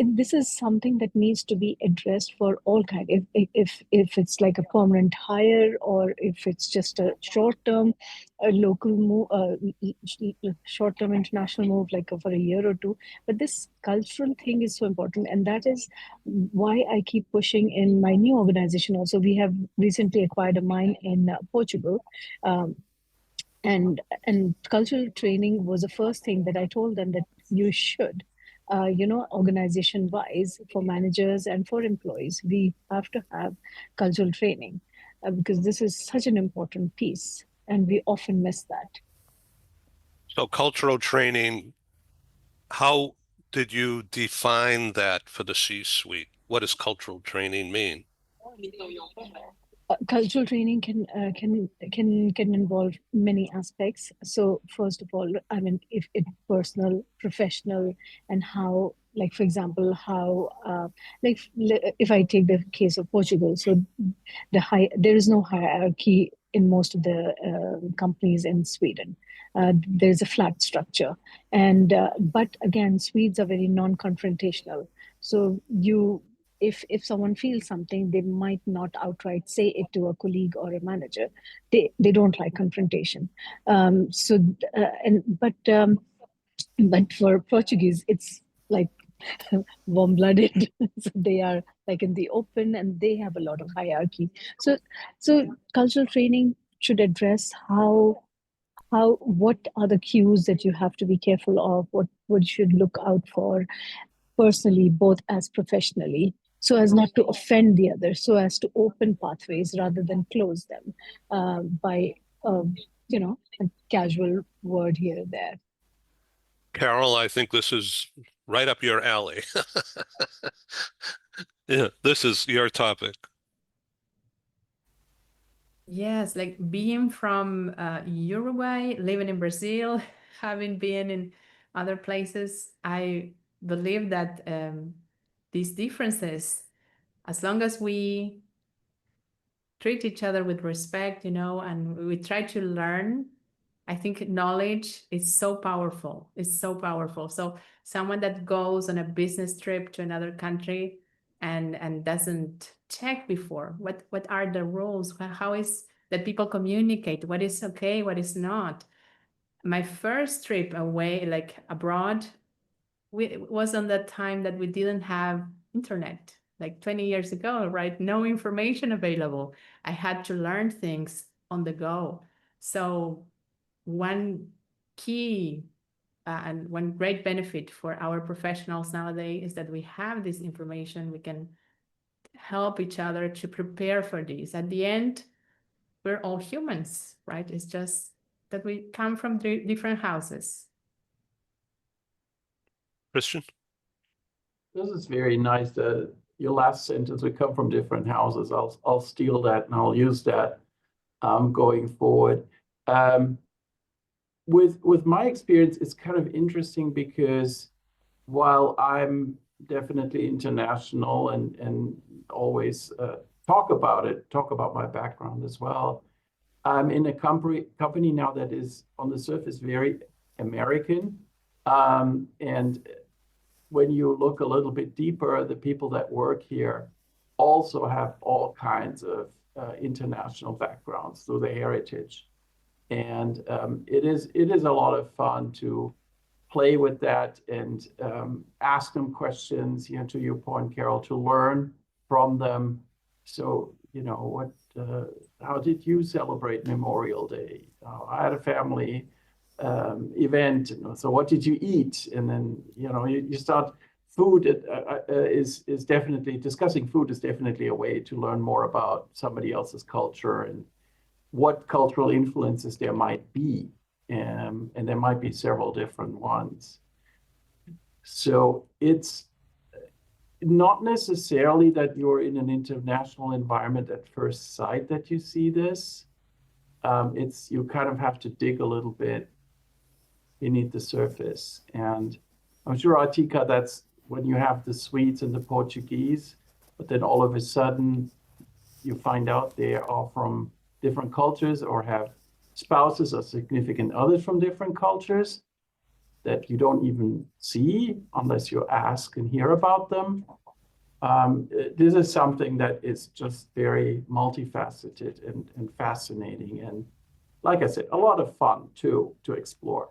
this is something that needs to be addressed for all kinds. If it's like a permanent hire, or if it's just a short-term, a local move, short-term international move, like for a year or two. But this cultural thing is so important, and that is why I keep pushing in my new organization. Also, we have recently acquired a mine in Portugal. And cultural training was the first thing that I told them that you should, organization-wise, for managers and for employees, we have to have cultural training because this is such an important piece, and we often miss that. So cultural training, how did you define that for the C-suite? what does cultural training mean? Cultural training can involve many aspects. So first of all, I mean, if it's personal, professional, and how, like for example, how if I take the case of Portugal, so there is no hierarchy in most of the companies in Sweden. There's a flat structure, and but again, Swedes are very non-confrontational. So if someone feels something, they might not outright say it to a colleague or a manager. They don't like confrontation. But for Portuguese, it's like warm-blooded. So they are like in the open, and they have a lot of hierarchy. So cultural training should address what are the cues that you have to be careful of, what you should look out for personally, both as professionally, so as not to offend the other, so as to open pathways rather than close them by a casual word here and there. Carol, I think this is right up your alley. Yeah, this is your topic. Yes, like being from Uruguay, living in Brazil, having been in other places, I believe that these differences, as long as we treat each other with respect, and we try to learn, I think knowledge is so powerful. It's so powerful. So someone that goes on a business trip to another country and doesn't check before, what are the rules? How is that people communicate? What is okay? What is not? My first trip away, like abroad, was on that time that we didn't have internet, like 20 years ago, right? No information available. I had to learn things on the go. So one key and one great benefit for our professionals nowadays is that we have this information. We can help each other to prepare for this. At the end, we're all humans, right? It's just that we come from different houses. Christian? This is very nice. Your last sentence, we come from different houses. I'll steal that and I'll use that going forward. With my experience, it's kind of interesting because while I'm definitely international and always talk about my background as well, I'm in a company now that is on the surface very American. And when you look a little bit deeper, the people that work here also have all kinds of international backgrounds through their heritage. And it is a lot of fun to play with that and ask them questions, to your point, Carol, to learn from them. So, how did you celebrate Memorial Day? I had a family event. So what did you eat? And then, you start. Food is definitely, discussing food is definitely a way to learn more about somebody else's culture and what cultural influences there might be. And there might be several different ones. So it's not necessarily that you're in an international environment at first sight that you see this. You kind of have to dig a little bit beneath the surface. And I'm sure, Atika, that's when you have the Swedes and the Portuguese, but then all of a sudden you find out they are from different cultures or have spouses or significant others from different cultures that you don't even see unless you ask and hear about them. This is something that is just very multifaceted and fascinating. And like I said, a lot of fun too, to explore.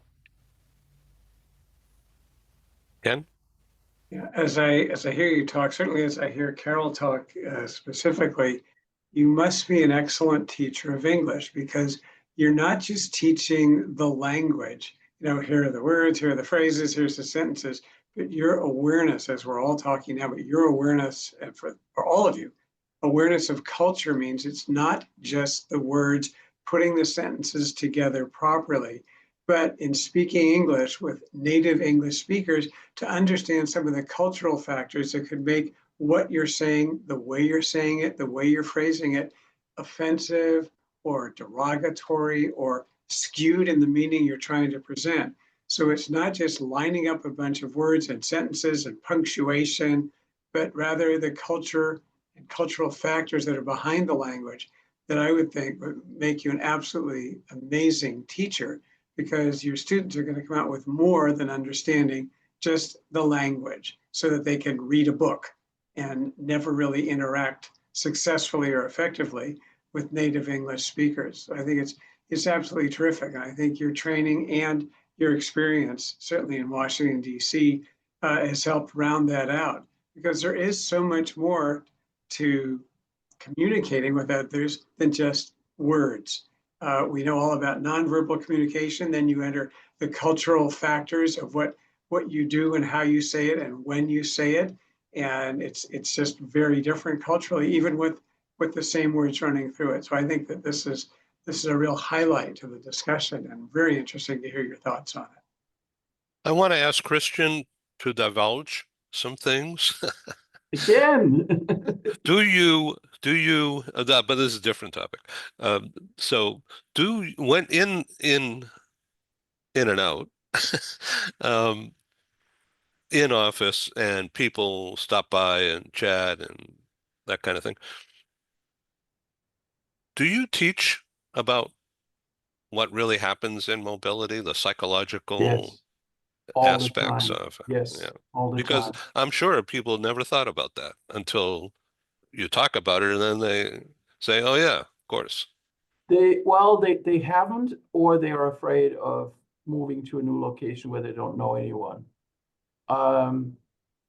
Ken? Yeah, as I hear you talk, certainly as I hear Carol talk specifically, you must be an excellent teacher of English because you're not just teaching the language. Here are the words, here are the phrases, here's the sentences, but your awareness, as we're all talking now, but your awareness, and for all of you, awareness of culture means it's not just the words, putting the sentences together properly, but in speaking English with native English speakers to understand some of the cultural factors that could make what you're saying, the way you're saying it, the way you're phrasing it, offensive or derogatory or skewed in the meaning you're trying to present. So it's not just lining up a bunch of words and sentences and punctuation, but rather the culture and cultural factors that are behind the language that I would think would make you an absolutely amazing teacher, because your students are going to come out with more than understanding just the language so that they can read a book and never really interact successfully or effectively with native English speakers. I think it's absolutely terrific. And I think your training and your experience, certainly in Washington, D.C., has helped round that out, because there is so much more to communicating with others than just words. We know all about nonverbal communication. Then you enter the cultural factors of what you do and how you say it and when you say it. And it's just very different culturally, even with the same words running through it. So I think that this is a real highlight to the discussion, and very interesting to hear your thoughts on it. I want to ask Christian to divulge some things. Again. Do you, but this is a different topic. So when in and out, in office and people stop by and chat and that kind of thing, do you teach about what really happens in mobility, the psychological Yes, all the aspects time. of it? Yes, Yeah. all the Because time. I'm sure people never thought about that until you talk about it, and then they say, "Oh yeah, of course." They haven't, or they are afraid of moving to a new location where they don't know anyone.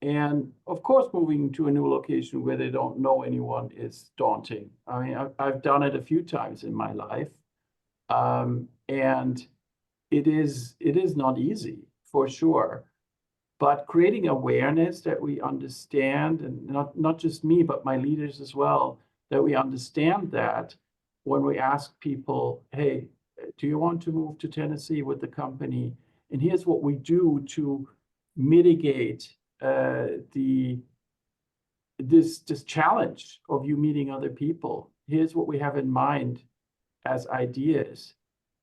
And of course, moving to a new location where they don't know anyone is daunting. I mean, I've done it a few times in my life. And it is not easy, for sure. But creating awareness that we understand, and not just me, but my leaders as well, that we understand that when we ask people, hey, do you want to move to Tennessee with the company? And here's what we do to mitigate this challenge of you meeting other people. Here's what we have in mind as ideas.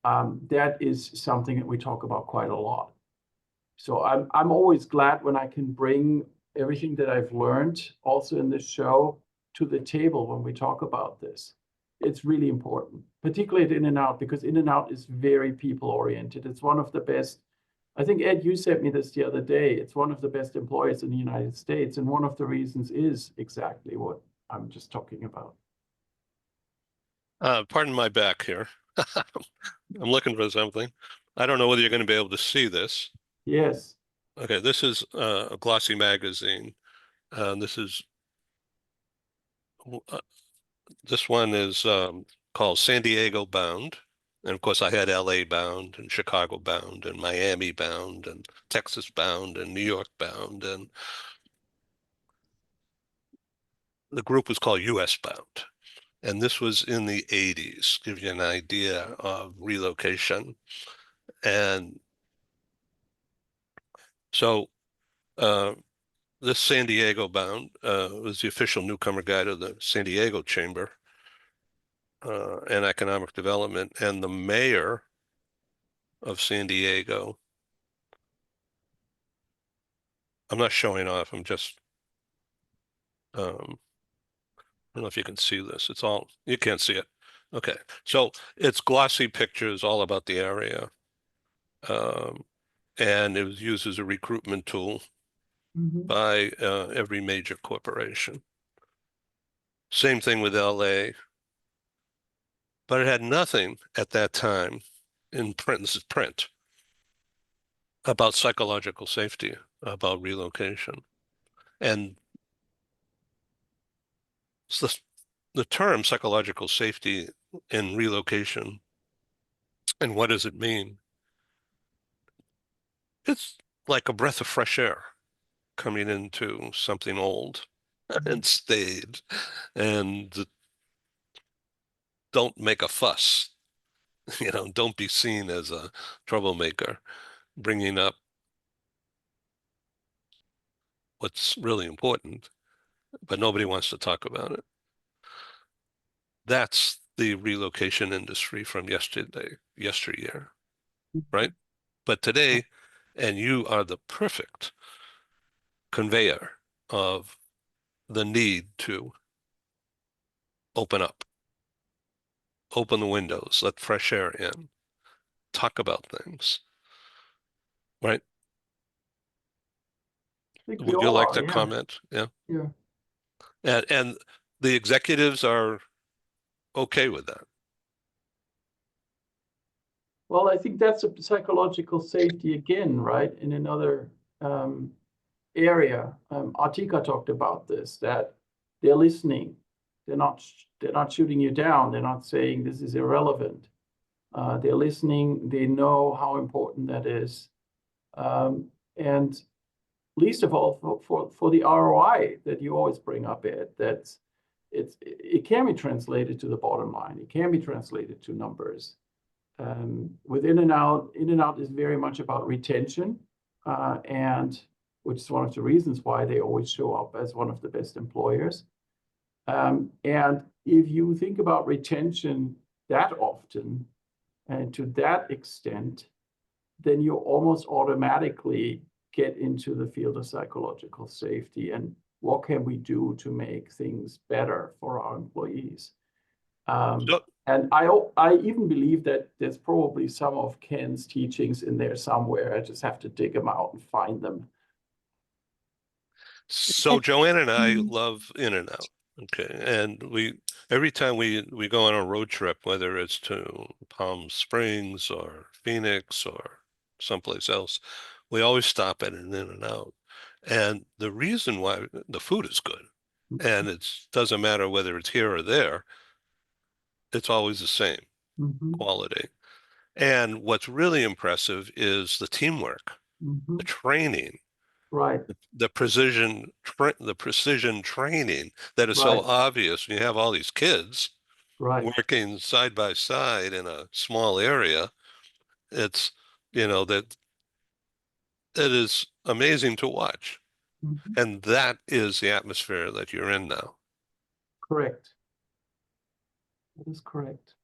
That is something that we talk about quite a lot. So I'm always glad when I can bring everything that I've learned also in this show to the table when we talk about this. It's really important, particularly at In-N-Out, because In-N-Out is very people oriented. It's one of the best. I think, Ed, you sent me this the other day. It's one of the best employers in the United States. And one of the reasons is exactly what I'm just talking about. Pardon my back here. I'm looking for something. I don't know whether you're going to be able to see this. Yes. Okay, this is a glossy magazine. This is this one is called San Diego Bound. And of course, I had LA Bound and Chicago Bound and Miami Bound and Texas Bound and New York Bound. And the group was called US Bound. And this was in the 80s, give you an idea of relocation. And so this San Diego Bound was the official newcomer guide of the San Diego Chamber and Economic Development. And the mayor of San Diego, I'm not showing off, I'm just, I don't know if you can see this. It's all, you can't see it. Okay, so it's glossy pictures all about the area. And it was used as a recruitment tool by every major corporation. Same thing with LA, but it had nothing at that time in print, this is print, about psychological safety, about relocation. And so the term psychological safety in relocation, and what does it mean? It's like a breath of fresh air coming into something old and staid, and don't make a fuss. Don't be seen as a troublemaker, bringing up what's really important. but nobody wants to talk about it. That's the relocation industry from yesteryear, right? But today, and you are the perfect conveyor of the need to open up, open the windows, let fresh air in, talk about things, right? I think we Would you all like are, to yeah. comment? Yeah. Yeah. And the executives are okay with that. Well, I think that's a psychological safety again, right? In another area. Artika talked about this, that they're listening. They're not shooting you down. They're not saying this is irrelevant. They're listening. They know how important that is. And least of all for the ROI that you always bring up, Ed, it can be translated to the bottom line. It can be translated to numbers. With in and out is very much about retention, and which is one of the reasons why they always show up as one of the best employers. And if you think about retention that often and to that extent, then you almost automatically get into the field of psychological safety and what can we do to make things better for our employees. So, And I even believe that there's probably some of Ken's teachings in there somewhere. I just have to dig them out and find them. so Joanne and I Mm. love In and Out. Okay. And every time we go on a road trip, whether it's to Palm Springs or Phoenix or someplace else, we always stop at an In and Out. And the reason why the food is good, and it doesn't matter whether it's here or there, it's always the same Mhm, quality. And what's really impressive is the teamwork, mhm. the training, Right, the precision training that is so right, obvious when you have all these kids right. working side by side in a small area. It's, that it is amazing to watch. Mhm. And that is the atmosphere that you're in now. Correct. That is correct.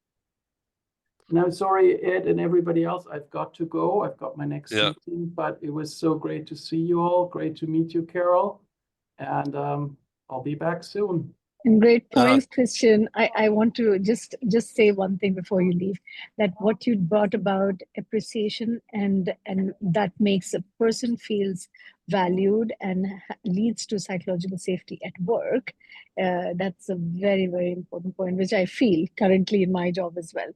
And I'm sorry, Ed and everybody else, I've got to go. I've got my next Yeah. meeting, but it was so great to see you all. Great to meet you, Carol. And I'll be back soon. And great Uh, points, Christian. I want to just say one thing before you leave, that what you brought about appreciation and that makes a person feels valued and leads to psychological safety at work. That's a very, very important point, which I feel currently in my job as well.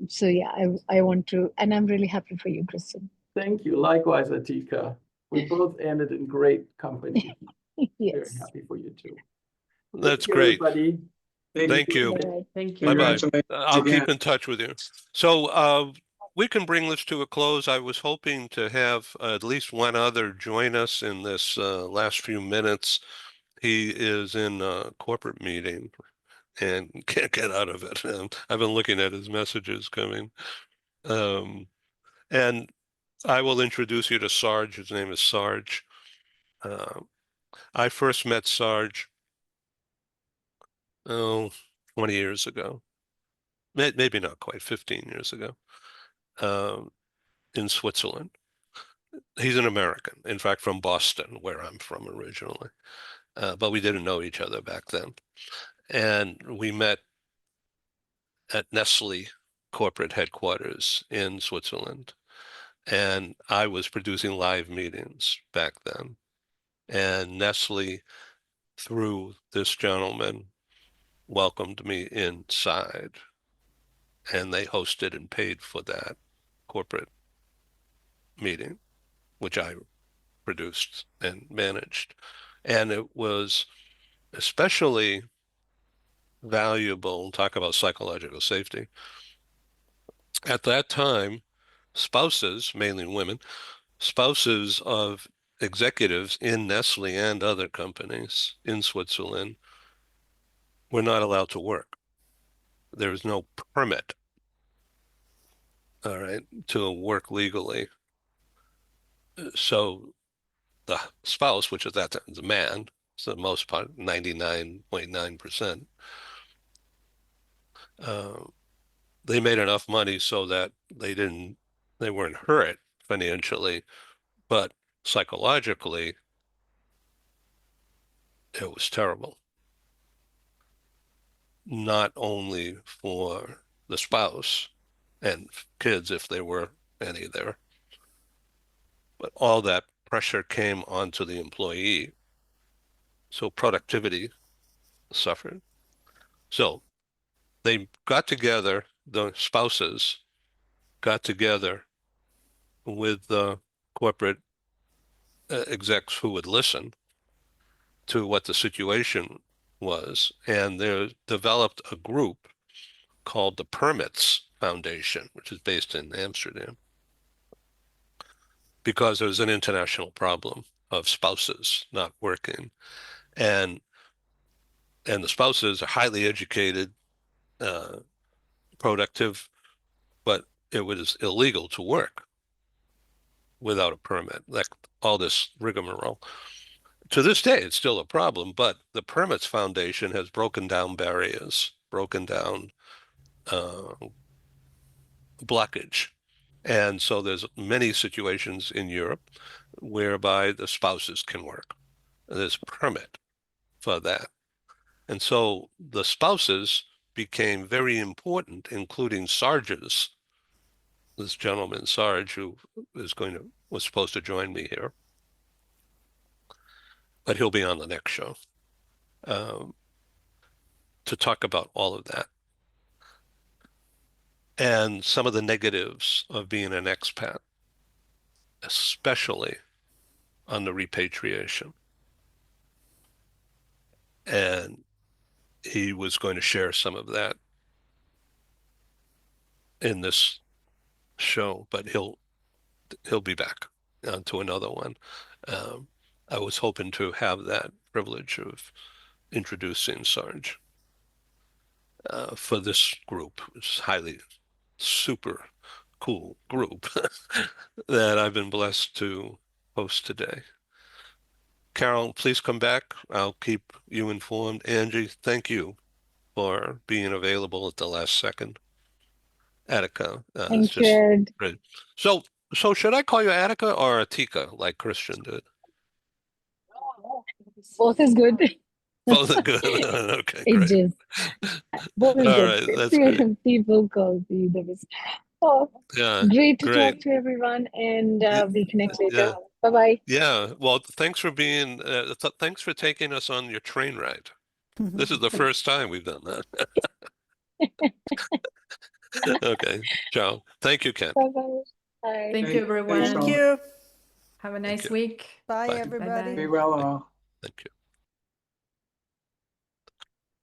So yeah, I want to, and I'm really happy for you, Christian. Thank you. Likewise, Atika. We both ended in great company. Very Yes. happy for you too. that's Thank you, great. everybody. Thank you. Bye-bye. Thank you. Bye-bye. Congratulations I'll again. keep in touch with you. So we can bring this to a close. I was hoping to have at least one other join us in this last few minutes. He is in a corporate meeting and can't get out of it. I've been looking at his messages coming. Um, and I will introduce you to Sarge. His name is Sarge. I first met Sarge, 20 years ago. Maybe not quite, 15 years ago, in Switzerland. He's an American, in fact, from Boston, where I'm from originally. But we didn't know each other back then. And we met at Nestle corporate headquarters in Switzerland. And I was producing live meetings back then. And Nestle, through this gentleman, welcomed me inside. And they hosted and paid for that corporate meeting, which I produced and managed. And it was especially valuable, talk about psychological safety. At that time, spouses, mainly women, spouses of executives in Nestle and other companies in Switzerland were not allowed to work. There was no permit, all right, to work legally. So the spouse, which at that time was a man, for the most part, 99.9%. They made enough money so that they weren't hurt financially, but psychologically, it was terrible. Not only for the spouse and kids, if there were any there, but all that pressure came onto the employee. So productivity suffered. So they got together, the spouses got together with the corporate execs who would listen to what the situation was, and they developed a group called the Permits Foundation, which is based in Amsterdam, because there's an international problem of spouses not working, and the spouses are highly educated, productive, but it was illegal to work without a permit, like all this rigmarole. To this day, it's still a problem, but the Permits Foundation has broken down barriers, broken down blockage. And so there's many situations in Europe whereby the spouses can work. There's a permit for that. And so the spouses became very important, including Sarge's, this gentleman, Sarge, who was supposed to join me here, but he'll be on the next show to talk about all of that and some of the negatives of being an expat, especially on the repatriation. And he was going to share some of that in this show, but he'll be back to another one. I was hoping to have that privilege of introducing Sarge for this group, which is highly super cool group that I've been blessed to host today. Carol, please come back. I'll keep you informed. Angie, thank you for being available at the last second. Attica, it's Thank you, just Ed. great. So should I call you Attica or Attica like Christian did? Both is good. Both are good. Okay, It great. just both is All good. right, that's great. People call me the best. Oh, Yeah, great to great. talk to everyone, and Y- we connect later. Yeah, Bye bye. yeah. Well, thanks for being. Thanks for taking us on your train ride. This is the first time we've done that. Okay, ciao. Thank you, Ken. Bye bye. Bye. Thank Hey, you, thanks everyone. Thank all. you. Have a Thank nice you. week. Bye, Bye. everybody. Be Bye-bye. well all. Thank you.